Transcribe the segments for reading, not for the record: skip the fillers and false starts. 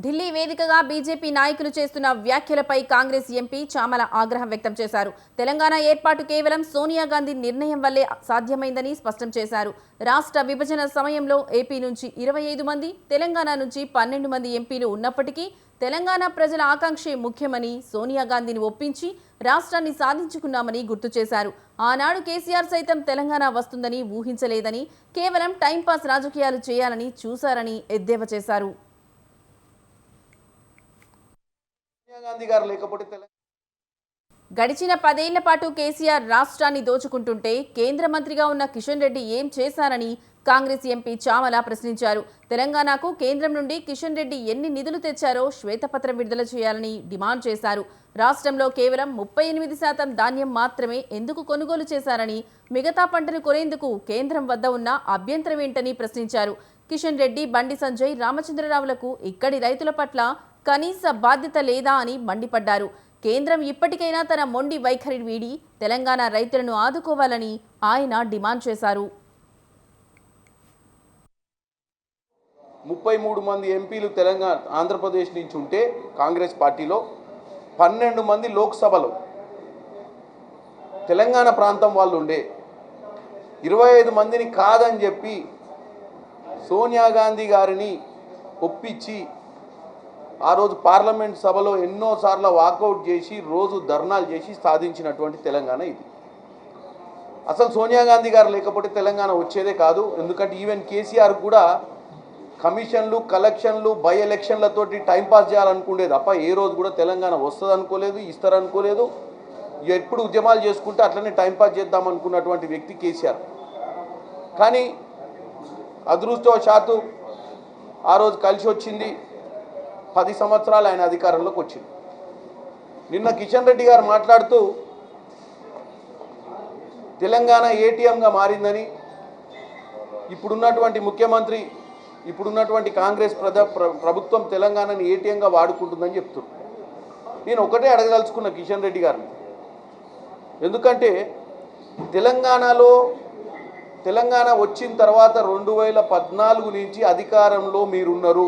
ఢిల్లీ వేదికగా బీజేపీ నాయకులు చేస్తున్న వ్యాఖ్యలపై కాంగ్రెస్ ఎంపీ చామల ఆగ్రహం వ్యక్తం చేశారు. తెలంగాణ ఏర్పాటు కేవలం సోనియా గాంధీ నిర్ణయం వల్లే సాధ్యమైందని స్పష్టం చేశారు. రాష్ట్ర విభజన సమయంలో ఏపీ నుంచి 25 మంది, తెలంగాణ నుంచి 12 మంది ఎంపీలు ఉన్నప్పటికీ తెలంగాణ ప్రజల ఆకాంక్షే ముఖ్యమని సోనియా గాంధీని ఒప్పించి రాష్ట్రాన్ని సాధించుకున్నామని గుర్తు చేశారు. ఆనాడు కేసీఆర్ సైతం తెలంగాణ వస్తుందని ఊహించలేదని, కేవలం టైంపాస్ రాజకీయాలు చేయాలని చూశారని ఎద్దేవా చేశారు. గడిచిన 10 ఏళ్ల పాటు కేసీఆర్ రాష్ట్రాన్ని దోచుకుంటుంటే కేంద్ర మంత్రిగా ఉన్న కిషన్ రెడ్డి ఏం చేశారని కాంగ్రెస్ ఎంపీ చామల ప్రశ్నించారు. తెలంగాణకు కేంద్రం నుండి కిషన్ రెడ్డి ఎన్ని నిధులు తెచ్చారో శ్వేతపత్రం విడుదల చేయాలని డిమాండ్ చేశారు. రాష్ట్రంలో కేవలం 38% ధాన్యం మాత్రమే ఎందుకు కొనుగోలు చేశారని, మిగతా పంటను కొనేందుకు కేంద్రం వద్ద ఉన్న అభ్యంతరం ఏంటని ప్రశ్నించారు. కిషన్ రెడ్డి, బండి సంజయ్, రామచంద్రరావులకు ఇక్కడి రైతుల పట్ల కనీస బాధ్యత లేదా అని మండిపడ్డారు. కేంద్రం ఇప్పటికైనా తన మొండి వైఖరి వీడి తెలంగాణ రైతులను ఆదుకోవాలని ఆయన డిమాండ్ చేశారు. 33 మంది ఎంపీలు తెలంగాణ ఆంధ్రప్రదేశ్ నుంచి ఉంటే కాంగ్రెస్ పార్టీలో 12 మంది లోక్సభలో తెలంగాణ ప్రాంతం వాళ్ళు ఉండే 25 మందిని కాదని చెప్పి సోనియా గాంధీ గారిని ఒప్పించి ఆ రోజు పార్లమెంట్ సభలో ఎన్నోసార్లు వాకౌట్ చేసి రోజు ధర్నాలు చేసి సాధించినటువంటి తెలంగాణ ఇది. అసలు సోనియా గాంధీ గారు లేకపోతే తెలంగాణ వచ్చేదే కాదు. ఎందుకంటే ఈవెన్ కేసీఆర్ కూడా కమిషన్లు, కలెక్షన్లు, బై ఎలక్షన్లతోటి టైంపాస్ చేయాలనుకునే తప్ప ఏ రోజు కూడా తెలంగాణ వస్తుంది అనుకోలేదు, ఇస్తారనుకోలేదు. ఎప్పుడు ఉద్యమాలు చేసుకుంటే అట్లనే టైంపాస్ చేద్దాం అనుకున్నటువంటి వ్యక్తి కేసీఆర్. కానీ అదృష్టవశాత్తు ఆ రోజు కలిసి వచ్చింది. 10 సంవత్సరాలు ఆయన అధికారంలోకి వచ్చింది. నిన్న కిషన్ రెడ్డి గారు మాట్లాడుతూ తెలంగాణ ఏటీఎంగా మారిందని, ఇప్పుడున్నటువంటి ముఖ్యమంత్రి, ఇప్పుడున్నటువంటి కాంగ్రెస్ ప్రభుత్వం తెలంగాణని ఏటీఎంగా వాడుకుంటుందని చెప్తున్నారు. నేను ఒకటే అడగదలుచుకున్న కిషన్ రెడ్డి గారిని, ఎందుకంటే తెలంగాణ వచ్చిన తర్వాత 2014 నుంచి అధికారంలో మీరున్నారు,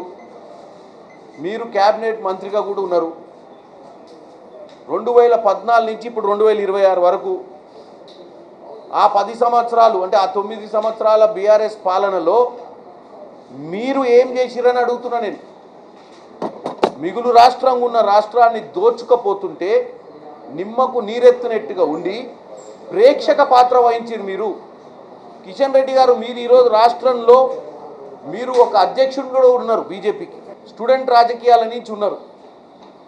మీరు క్యాబినెట్ మంత్రిగా కూడా ఉన్నారు. 2014 నుంచి ఇప్పుడు 2026 వరకు ఆ 10 సంవత్సరాలు అంటే ఆ 9 సంవత్సరాల బీఆర్ఎస్ పాలనలో మీరు ఏం చేసిరని అడుగుతున్నా నేను. మిగులు రాష్ట్రంగా ఉన్న రాష్ట్రాన్ని దోచుకపోతుంటే నిమ్మకు నీరెత్తినట్టుగా ఉండి ప్రేక్షక పాత్ర వహించారు మీరు. కిషన్ రెడ్డి గారు, మీరు ఈరోజు రాష్ట్రంలో మీరు ఒక అధ్యక్షుడు కూడా ఉన్నారు, బీజేపీకి స్టూడెంట్ రాజకీయాల నుంచి ఉన్నారు.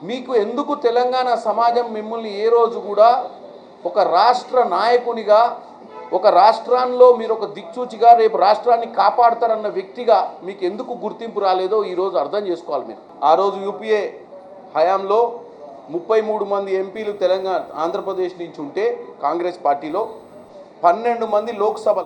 మీకు ఎందుకు తెలంగాణ సమాజం మిమ్మల్ని ఏ రోజు కూడా ఒక రాష్ట్ర నాయకునిగా, ఒక రాష్ట్రాల్లో మీరు ఒక దిక్సూచిగా, రేపు రాష్ట్రాన్ని కాపాడతారన్న వ్యక్తిగా మీకు ఎందుకు గుర్తింపు రాలేదో ఈరోజు అర్థం చేసుకోవాలి మీరు. ఆ రోజు యూపీఏ హయాంలో 33 మంది ఎంపీలు ఆంధ్రప్రదేశ్ నుంచి ఉంటే కాంగ్రెస్ పార్టీలో 12 మంది లోక్సభ